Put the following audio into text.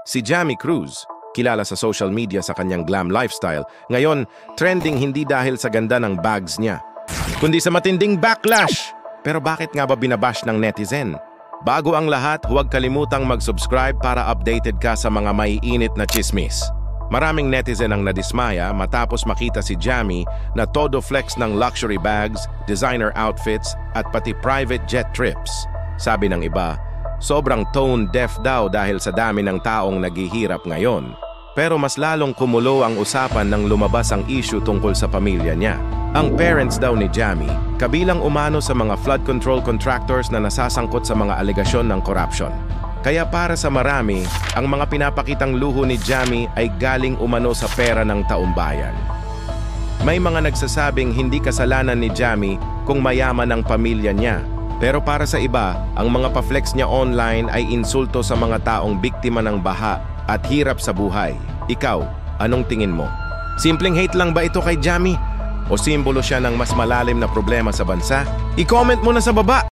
Si Jamie Cruz, kilala sa social media sa kanyang glam lifestyle, ngayon trending hindi dahil sa ganda ng bags niya, kundi sa matinding backlash. Pero bakit nga ba binabash ng netizen? Bago ang lahat, huwag kalimutang mag-subscribe para updated ka sa mga maiinit na chismis. Maraming netizen ang nadismaya matapos makita si Jamie na todo flex ng luxury bags, designer outfits at pati private jet trips. Sabi ng iba, sobrang tone deaf daw dahil sa dami ng taong naghihirap ngayon. Pero mas lalong kumulo ang usapan nang lumabas ang issue tungkol sa pamilya niya. Ang parents daw ni Jamie, kabilang umano sa mga flood control contractors na nasasangkot sa mga alegasyon ng corruption. Kaya para sa marami, ang mga pinapakitang luho ni Jamie ay galing umano sa pera ng taumbayan. May mga nagsasabing hindi kasalanan ni Jamie kung mayaman ang pamilya niya. Pero para sa iba, ang mga pa-flex niya online ay insulto sa mga taong biktima ng baha at hirap sa buhay. Ikaw, anong tingin mo? Simpleng hate lang ba ito kay Jamie? O simbolo siya ng mas malalim na problema sa bansa? I-comment mo na sa baba!